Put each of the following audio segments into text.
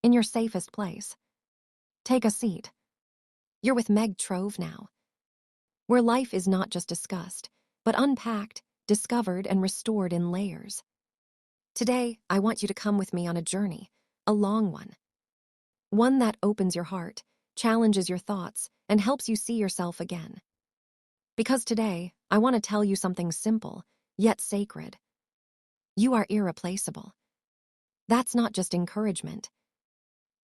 in your safest place. Take a seat. You're with Meged Trove now, where life is not just discussed, but unpacked, discovered, and restored in layers. Today, I want you to come with me on a journey, a long one that opens your heart, challenges your thoughts, and helps you see yourself again. Because today, I want to tell you something simple, yet sacred. You are irreplaceable. That's not just encouragement.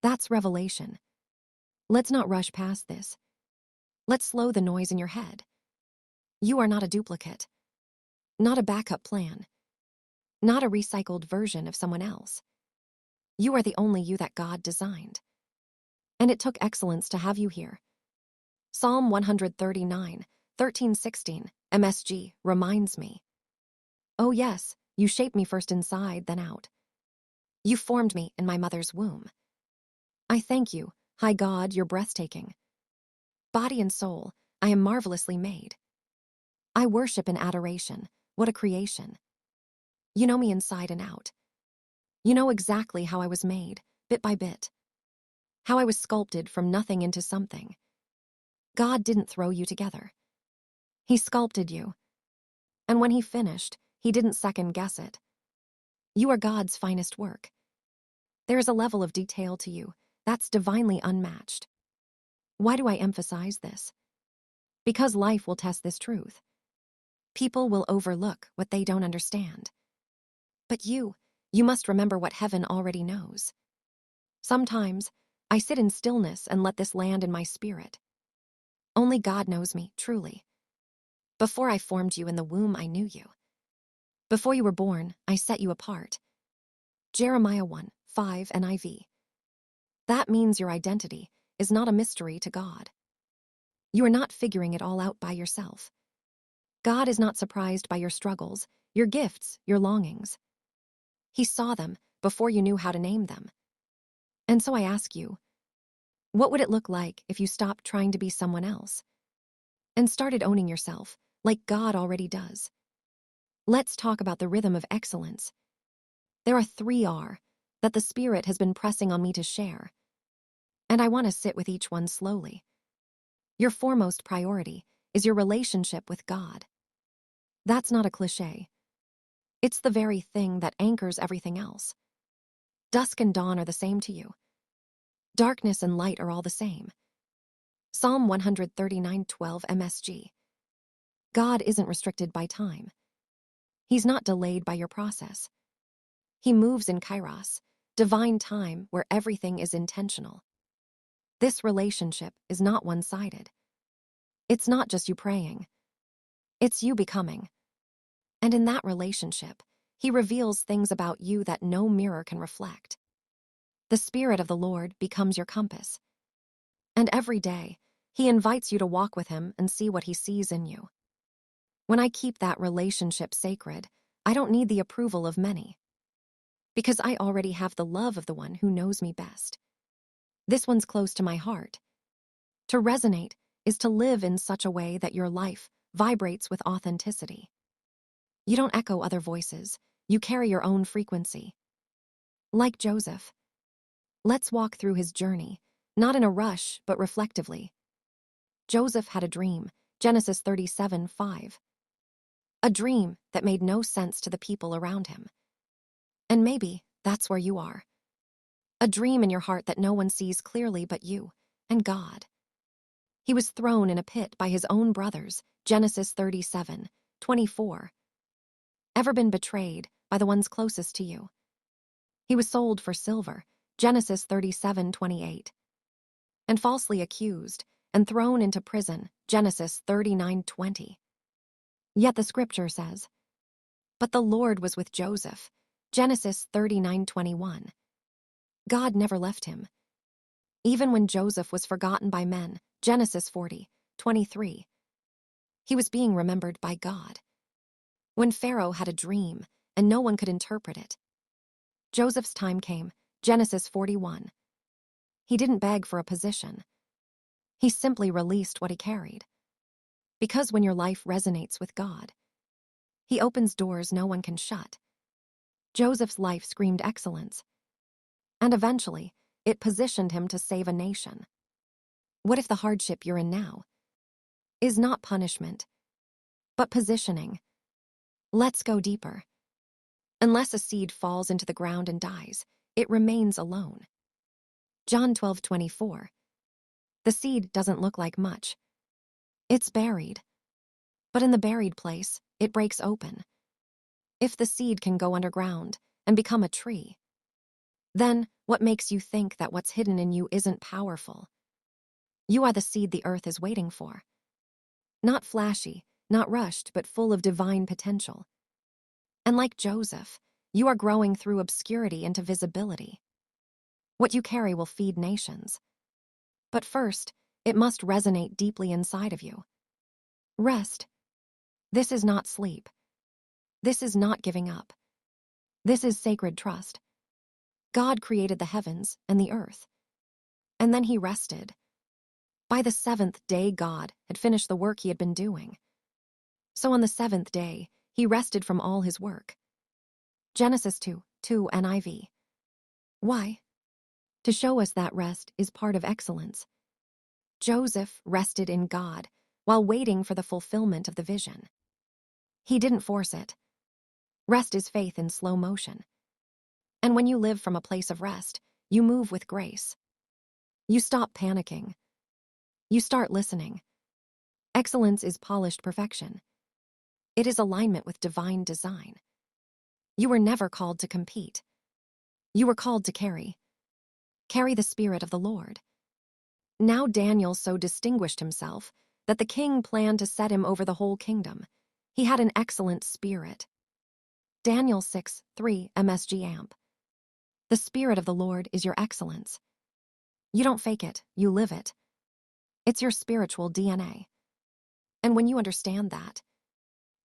That's revelation. Let's not rush past this. Let's slow the noise in your head. You are not a duplicate, not a backup plan, not a recycled version of someone else. You are the only you that God designed. And it took excellence to have you here. Psalm 139, 13-16, MSG, reminds me. Oh yes, you shaped me first inside, then out. You formed me in my mother's womb. I thank you, high God, you're breathtaking. Body and soul, I am marvelously made. I worship in adoration. What a creation. You know me inside and out. You know exactly how I was made, bit by bit. How I was sculpted from nothing into something. God didn't throw you together. He sculpted you. And when he finished, he didn't second guess it. You are God's finest work. There is a level of detail to you that's divinely unmatched. Why do I emphasize this? Because life will test this truth. People will overlook what they don't understand. But you must remember what heaven already knows. Sometimes, I sit in stillness and let this land in my spirit. Only God knows me, truly. Before I formed you in the womb, I knew you. Before you were born, I set you apart. Jeremiah 1:5 NIV. That means your identity is not a mystery to God. You are not figuring it all out by yourself. God is not surprised by your struggles, your gifts, your longings. He saw them before you knew how to name them. And so I ask you, what would it look like if you stopped trying to be someone else and started owning yourself like God already does? Let's talk about the rhythm of excellence. There are 3 R that the Spirit has been pressing on me to share, and I want to sit with each one slowly. Your foremost priority is your relationship with God. That's not a cliché. It's the very thing that anchors everything else. Dusk and dawn are the same to you. Darkness and light are all the same. Psalm 139:12 MSG. God isn't restricted by time. He's not delayed by your process. He moves in kairos, divine time where everything is intentional. This relationship is not one-sided. It's not just you praying. It's you becoming. And in that relationship, he reveals things about you that no mirror can reflect. The Spirit of the Lord becomes your compass. And every day, he invites you to walk with him and see what he sees in you. When I keep that relationship sacred, I don't need the approval of many. Because I already have the love of the one who knows me best. This one's close to my heart. To resonate is to live in such a way that your life vibrates with authenticity. You don't echo other voices, you carry your own frequency. Like Joseph. Let's walk through his journey, not in a rush, but reflectively. Joseph had a dream, Genesis 37:5. A dream that made no sense to the people around him. And maybe that's where you are. A dream in your heart that no one sees clearly but you and God. He was thrown in a pit by his own brothers, Genesis 37:24. Ever been betrayed by the ones closest to you? He was sold for silver, Genesis 37:28. And falsely accused and thrown into prison, Genesis 39:20. Yet the scripture says, but the Lord was with Joseph, Genesis 39:21. God never left him. Even when Joseph was forgotten by men, Genesis 40:23. He was being remembered by God. When Pharaoh had a dream and no one could interpret it, Joseph's time came, Genesis 41. He didn't beg for a position. He simply released what he carried. Because when your life resonates with God, he opens doors no one can shut. Joseph's life screamed excellence. And eventually, It positioned him to save a nation. What if the hardship you're in now is not punishment, but positioning? Let's go deeper. Unless a seed falls into the ground and dies, it remains alone. John 12:24. The seed doesn't look like much. It's buried. But in the buried place, it breaks open. If the seed can go underground and become a tree, then what makes you think that what's hidden in you isn't powerful? You are the seed the earth is waiting for. Not flashy, not rushed, but full of divine potential. And like Joseph, you are growing through obscurity into visibility. What you carry will feed nations. But first, it must resonate deeply inside of you. Rest. This is not sleep. This is not giving up. This is sacred trust. God created the heavens and the earth. And then he rested. By the seventh day, God had finished the work he had been doing. So on the seventh day, he rested from all his work. Genesis 2:2 NIV. Why? To show us that rest is part of excellence. Joseph rested in God while waiting for the fulfillment of the vision. He didn't force it. Rest is faith in slow motion. And when you live from a place of rest, you move with grace. You stop panicking. You start listening. Excellence is polished perfection. It is alignment with divine design. You were never called to compete. You were called to carry the Spirit of the Lord. Now Daniel so distinguished himself that the king planned to set him over the whole kingdom. He had an excellent spirit. Daniel 6:3 MSG Amp. The Spirit of the Lord is your excellence. You don't fake it, you live it. It's your spiritual DNA. And when you understand that,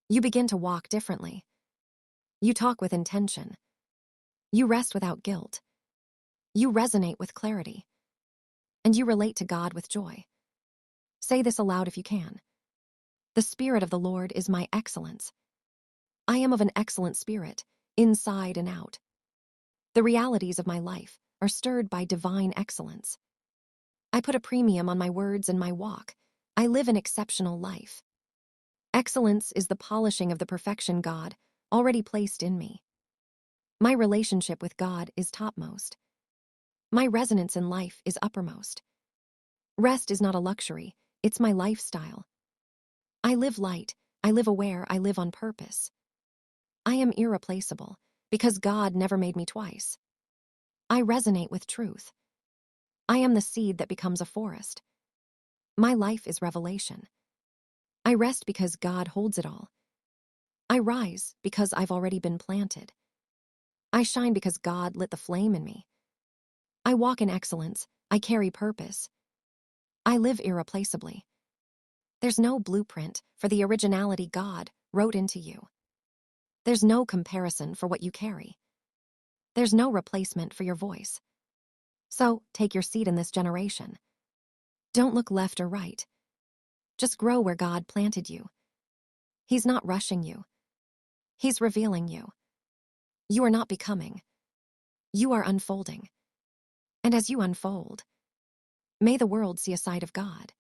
you begin to walk differently. You talk with intention. You rest without guilt. You resonate with clarity. And you relate to God with joy. Say this aloud if you can. The Spirit of the Lord is my excellence. I am of an excellent spirit, inside and out. The realities of my life are stirred by divine excellence. I put a premium on my words and my walk. I live an exceptional life. Excellence is the polishing of the perfection God already placed in me. My relationship with God is topmost. My resonance in life is uppermost. Rest is not a luxury, it's my lifestyle. I live light, I live aware, I live on purpose. I am irreplaceable because God never made me twice. I resonate with truth. I am the seed that becomes a forest. My life is revelation. I rest because God holds it all. I rise because I've already been planted. I shine because God lit the flame in me. I walk in excellence. I carry purpose. I live irreplaceably. There's no blueprint for the originality God wrote into you. There's no comparison for what you carry. There's no replacement for your voice. So, take your seat in this generation. Don't look left or right. Just grow where God planted you. He's not rushing you. He's revealing you. You are not becoming. You are unfolding. And as you unfold, may the world see a side of God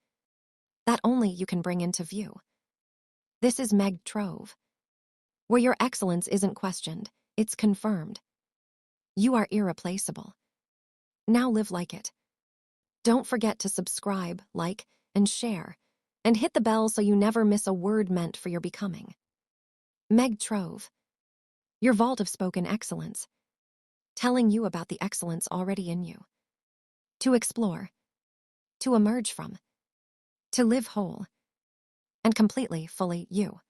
that only you can bring into view. This is Meged Trove, where your excellence isn't questioned, it's confirmed. You are irreplaceable. Now live like it. Don't forget to subscribe, like, and share, and hit the bell so you never miss a word meant for your becoming. Meged Trove, your vault of spoken excellence, telling you about the excellence already in you. To explore, to emerge from, to live whole, and completely, fully you.